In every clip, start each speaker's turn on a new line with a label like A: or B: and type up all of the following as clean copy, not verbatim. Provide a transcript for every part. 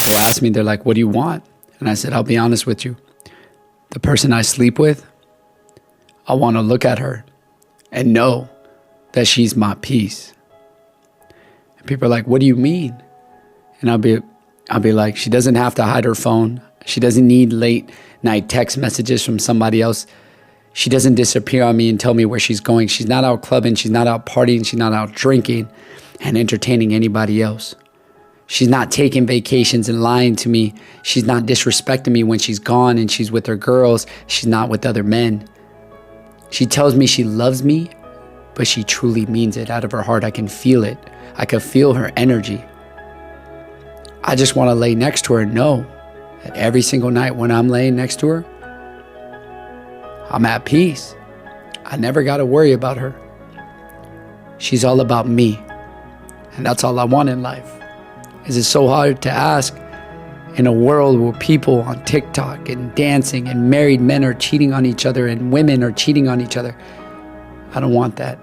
A: People ask me, they're like, what do you want? And I said, I'll be honest with you. The person I sleep with, I want to look at her and know that she's my peace. And people are like, what do you mean? And I'll be like, she doesn't have to hide her phone. She doesn't need late night text messages from somebody else. She doesn't disappear on me and tell me where she's going. She's not out clubbing. She's not out partying. She's not out drinking and entertaining anybody else. She's not taking vacations and lying to me. She's not disrespecting me when she's gone and she's with her girls. She's not with other men. She tells me she loves me, but she truly means it out of her heart. I can feel it. I can feel her energy. I just want to lay next to her and know that every single night when I'm laying next to her, I'm at peace. I never got to worry about her. She's all about me. And that's all I want in life. Is it so hard to ask in a world where people on TikTok and dancing and married men are cheating on each other and women are cheating on each other? I don't want that.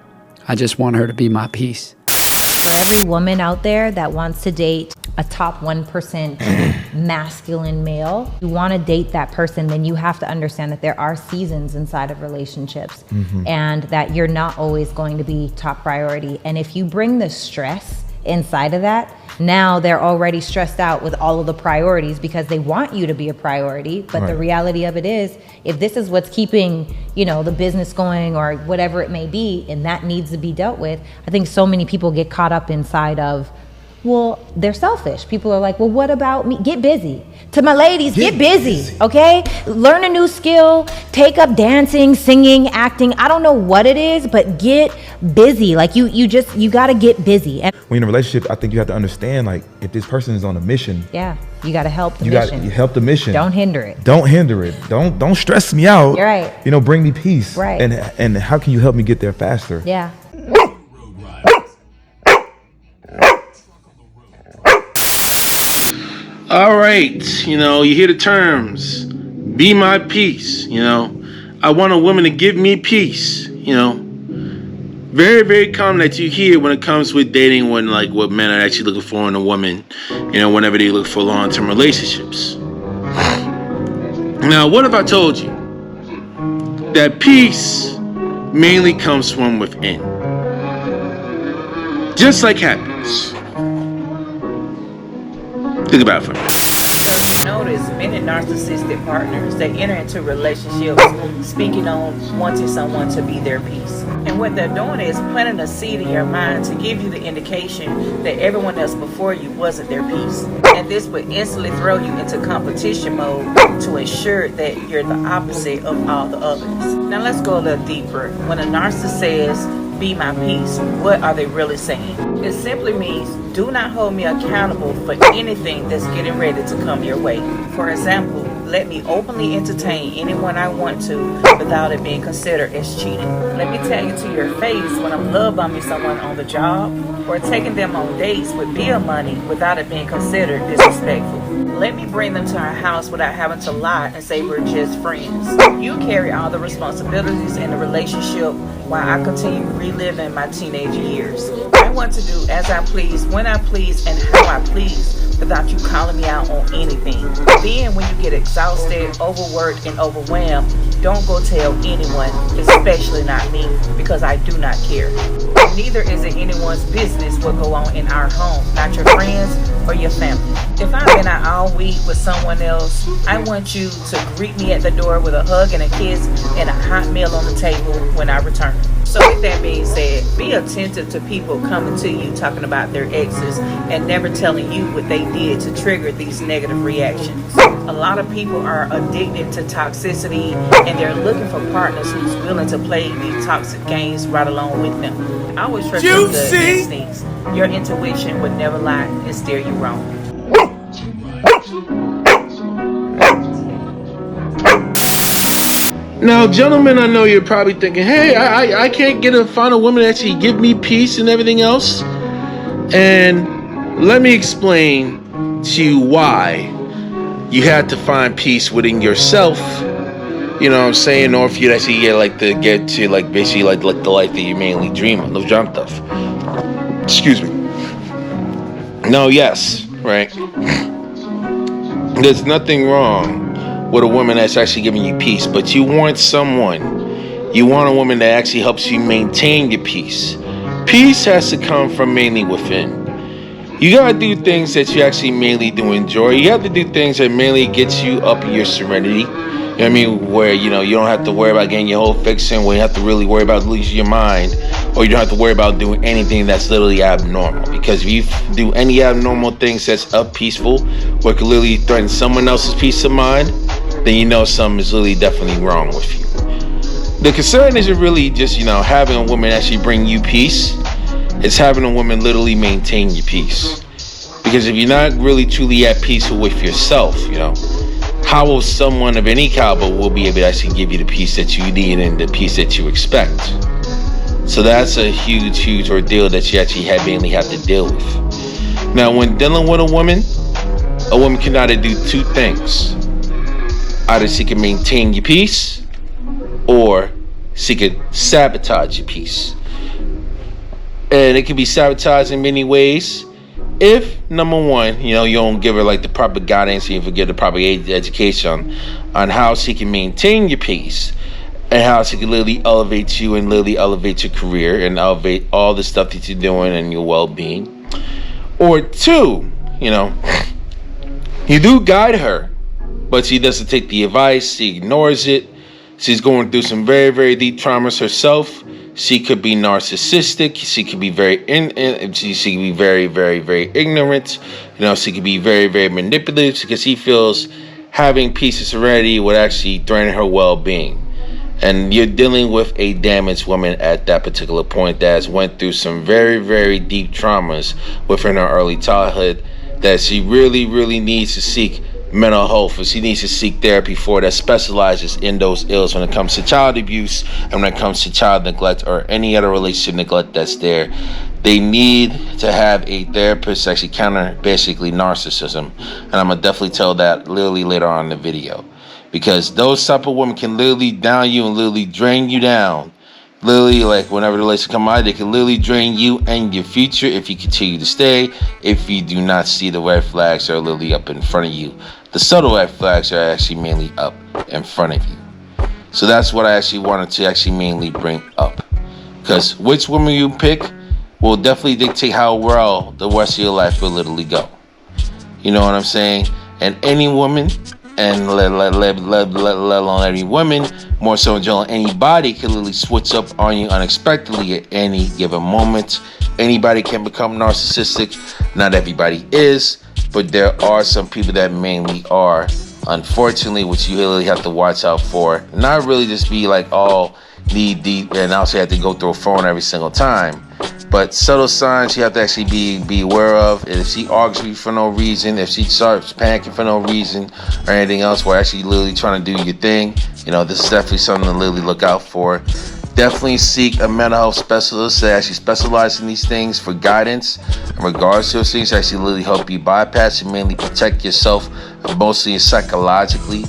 A: I just want her to be my peace.
B: For every woman out there that wants to date a top 1% masculine male, you want to date that person, then you have to understand that there are seasons inside of relationships and that you're not always going to be top priority. And if you bring the stress inside of that, now they're already stressed out with all of the priorities because they want you to be a priority. But the reality of it is, if this is what's keeping, the business going or whatever it may be, and that needs to be dealt with, I think so many people get caught up inside of, well, they're selfish. People are like, well, what about me? Get busy. To my ladies, get busy, okay? Learn a new skill, take up dancing, singing, acting. I don't know what it is, but get busy. Like you got to get busy. And
C: when you're in a relationship, I think you have to understand, like, if this person is on a mission.
B: Yeah, you got to help the mission.
C: You help the mission.
B: Don't hinder it.
C: Don't hinder it. Don't stress me out.
B: You're right.
C: Bring me peace.
B: Right.
C: And how can you help me get there faster?
B: Yeah.
D: All right, you hear the terms. Be my peace, I want a woman to give me peace, Very, very common that you hear when it comes with dating, when what men are actually looking for in a woman, whenever they look for long-term relationships. Now, what if I told you that peace mainly comes from within? Just like happiness. Think about it for a minute.
E: So you notice many narcissistic partners, they enter into relationships speaking on wanting someone to be their peace. And what they're doing is planting a seed in your mind to give you the indication that everyone else before you wasn't their peace. And this would instantly throw you into competition mode to ensure that you're the opposite of all the others. Now let's go a little deeper. When a narcissist says, be my peace, what are they really saying? It simply means, do not hold me accountable for anything that's getting ready to come your way. For example, let me openly entertain anyone I want to without it being considered as cheating. Let me tell you to your face when I'm love bombing someone on the job or taking them on dates with bill money without it being considered disrespectful. Let me bring them to our house without having to lie and say we're just friends. You carry all the responsibilities in the relationship while I continue reliving my teenage years. I want to do as I please, when I please, and how I please without you calling me out on anything. Then when you get exhausted, overworked, and overwhelmed, don't go tell anyone, especially not me, because I do not care. Neither is it anyone's business what go on in our home, not your friends or your family. If I've been out all week with someone else, I want you to greet me at the door with a hug and a kiss and a hot meal on the table when I return. So with that being said, be attentive to people coming to you talking about their exes and never telling you what they did to trigger these negative reactions. A lot of people are addicted to toxicity and they're looking for partners who's willing to play these toxic games right along with them. I always trust your gut instincts. Your intuition would never lie and steer you wrong.
D: Now, gentlemen, I know you're probably thinking, hey, I can't find a woman that actually give me peace and everything else. And let me explain to you why you had to find peace within yourself. You know what I'm saying? Or if you actually get to basically the life that you mainly dream of. Excuse me. No, yes, right? There's nothing wrong with a woman that's actually giving you peace, but you want a woman that actually helps you maintain your peace. Peace has to come from mainly within. You gotta do things that you actually mainly do enjoy. You have to do things that mainly gets you up your serenity. You know what I mean? Where, you don't have to worry about getting your whole fix in, where you have to really worry about losing your mind, or you don't have to worry about doing anything that's literally abnormal. Because if you do any abnormal things that's peaceful, where it could literally threaten someone else's peace of mind, then you know something is literally definitely wrong with you. The concern isn't really just, having a woman actually bring you peace. It's having a woman literally maintain your peace. Because if you're not really truly at peace with yourself, how will someone of any caliber will be able to actually give you the peace that you need and the peace that you expect? So that's a huge, huge ordeal that you actually mainly have to deal with. Now, when dealing with a woman can either do two things. Either she can maintain your peace, or she could sabotage your peace. And it can be sabotaged in many ways. If, number one, you don't give her the proper guidance, and you forget the proper education on how she can maintain your peace, and how she can literally elevate you and literally elevate your career and elevate all the stuff that you're doing and your well-being. Or two, you do guide her, but she doesn't take the advice, she ignores it. She's going through some very, very deep traumas herself. She could be narcissistic. She could be she could be very, very, very ignorant. She could be very, very manipulative because she feels having peace and serenity would actually threaten her well-being. And you're dealing with a damaged woman at that particular point that has went through some very, very deep traumas within her early childhood that she really, really needs to seek mental health, or she needs to seek therapy for that specializes in those ills when it comes to child abuse and when it comes to child neglect or any other relationship neglect that's there. They need to have a therapist actually counter basically narcissism, and I'm gonna definitely tell that literally later on in the video, because those type of women can literally down you and literally drain you down. Literally, whenever the relationship come out, they can literally drain you and your future if you continue to stay, if you do not see the red flags that are literally up in front of you. The subtle red flags are actually mainly up in front of you. So that's what I actually wanted to actually mainly bring up. Because which woman you pick will definitely dictate how well the rest of your life will literally go. You know what I'm saying? And any woman, and let alone any woman, more so in general, anybody can literally switch up on you unexpectedly at any given moment. Anybody can become narcissistic. Not everybody is, but there are some people that mainly are, unfortunately, which you really have to watch out for. Not really just be all knee deep and also have to go through a phone every single time. But subtle signs you have to actually be aware of. If she argues with you for no reason, if she starts panicking for no reason or anything else, while actually literally trying to do your thing, this is definitely something to literally look out for. Definitely seek a mental health specialist that actually specializes in these things for guidance in regards to those things, to actually literally help you bypass and mainly protect yourself emotionally and psychologically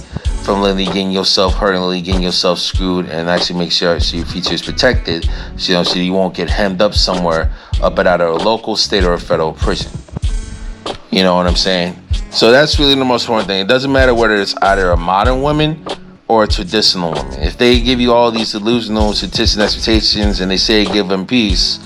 D: from literally getting yourself hurt and literally getting yourself screwed, and actually make sure so your future is protected, so you won't get hemmed up somewhere up at either a local, state, or a federal prison. You know what I'm saying? So that's really the most important thing. It doesn't matter whether it's either a modern woman or a traditional woman. If they give you all these delusional statistics and expectations and they say give them peace,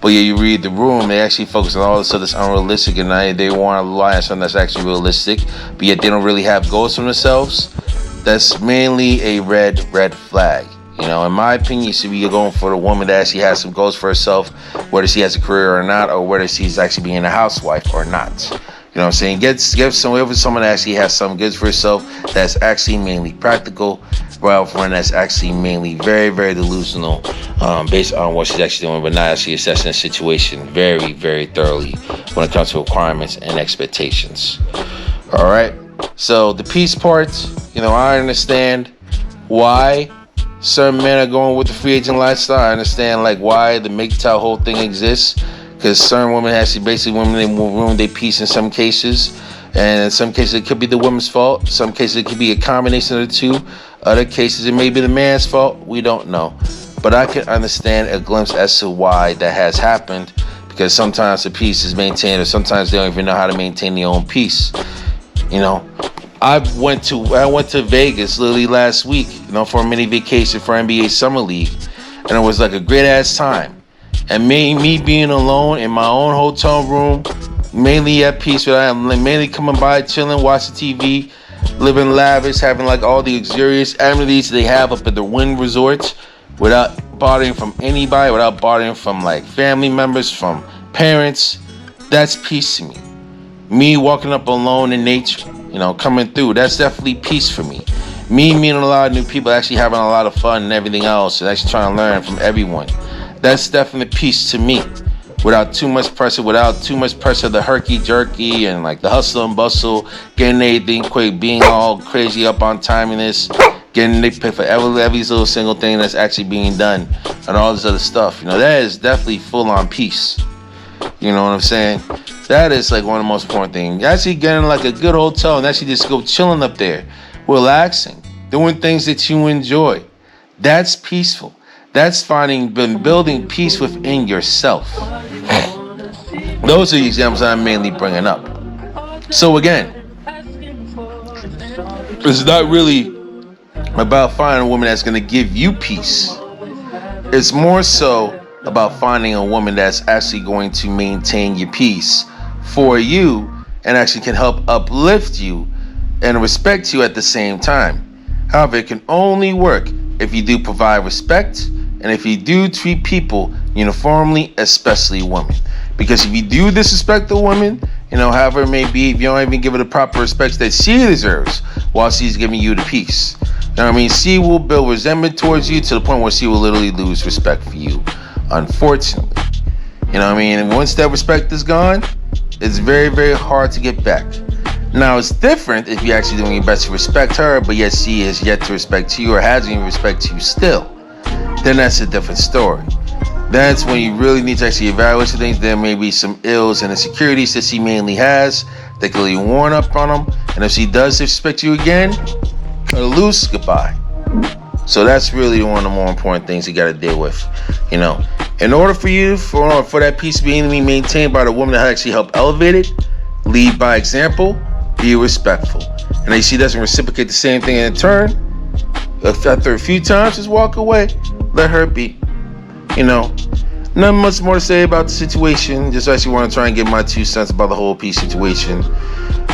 D: but yeah, you read the room, they actually focus on all this stuff that's unrealistic, and they want to rely on something that's actually realistic, but yet they don't really have goals for themselves. That's mainly a red flag. In my opinion, you should be going for the woman that actually has some goals for herself, whether she has a career or not, or whether she's actually being a housewife or not. You know what I'm saying? Get someone that actually has some goods for herself, that's actually mainly practical, rather than one that's actually mainly very, very delusional, based on what she's actually doing, but not actually assessing the situation very, very thoroughly when it comes to requirements and expectations. All right. So the peace part, I understand why certain men are going with the free agent lifestyle. I understand why the MGTOW whole thing exists, because certain women actually they ruin their peace in some cases, and in some cases it could be the woman's fault. Some cases it could be a combination of the two. Other cases it may be the man's fault. We don't know, but I can understand a glimpse as to why that has happened, because sometimes the peace is maintained, or sometimes they don't even know how to maintain their own peace. I went to Vegas literally last week, for a mini vacation for NBA Summer League, and it was like a great ass time. And me being alone in my own hotel room, mainly at peace, mainly coming by, chilling, watching TV, living lavish, having like all the luxurious amenities they have up at the Wynn Resorts, without bothering from anybody, without bothering from like family members, from parents. That's peace to me. Me walking up alone in nature, coming through, that's definitely peace for me. Me meeting a lot of new people, actually having a lot of fun and everything else, and actually trying to learn from everyone. That's definitely peace to me. Without too much pressure, the herky-jerky and like the hustle and bustle, getting everything quick, being all crazy up on timeliness, getting nitpicked for every little single thing that's actually being done, and all this other stuff. That is definitely full-on peace. You know what I'm saying? That is like one of the most important things. Actually getting like a good hotel and actually just go chilling up there, relaxing, doing things that you enjoy. That's peaceful. That's building peace within yourself. Those are the examples I'm mainly bringing up. So again, it's not really about finding a woman that's going to give you peace. It's more so about finding a woman that's actually going to maintain your peace for you and actually can help uplift you and respect you at the same time. However, it can only work if you do provide respect and if you do treat people uniformly, especially women. Because if you do disrespect the woman, however it may be, if you don't even give her the proper respect that she deserves while she's giving you the peace, she will build resentment towards you to the point where she will literally lose respect for you, unfortunately. And once that respect is gone, it's very, very hard to get back. Now, it's different if you're actually doing your best to respect her, but yet she is yet to respect you or hasn't even respect you still. Then that's a different story. That's when you really need to actually evaluate some things. There may be some ills and insecurities that she mainly has that can really warn up on them. And if she does disrespect you again, cut loose, goodbye. So that's really one of the more important things you got to deal with. In order for you, for that peace being maintained by the woman that actually helped elevate it, lead by example, be respectful. And if she doesn't reciprocate the same thing in turn, after a few times, just walk away. Let her be. Nothing much more to say about the situation. Just actually want to try and get my 2 cents about the whole peace situation.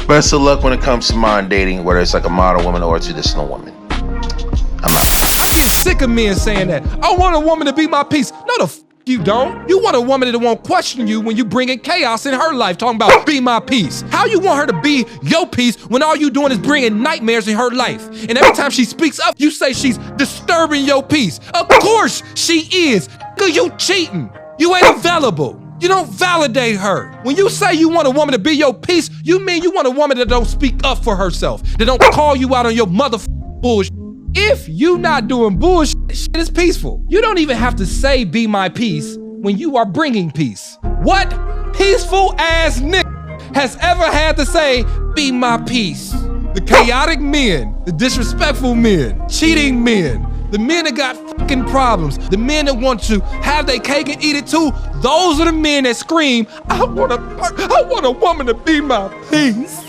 D: Best of luck when it comes to modern dating, whether it's like a modern woman or a traditional woman. I'm out.
F: I get sick of men saying that. I want a woman to be my peace. No, the f you don't. You want a woman that won't question you when you bring in chaos in her life, talking about be my peace. How you want her to be your peace when all you doing is bringing nightmares in her life? And every time she speaks up, you say she's disturbing your peace. Of course she is. Cause you cheating. You ain't available. You don't validate her. When you say you want a woman to be your peace, you mean you want a woman that don't speak up for herself, that don't call you out on your bullshit. If you not doing bullshit, shit is peaceful. You don't even have to say be my peace when you are bringing peace. What peaceful ass nigga has ever had to say be my peace? The chaotic men, the disrespectful men, cheating men, the men that got fucking problems, the men that want to have their cake and eat it too, those are the men that scream, I want a woman to be my peace.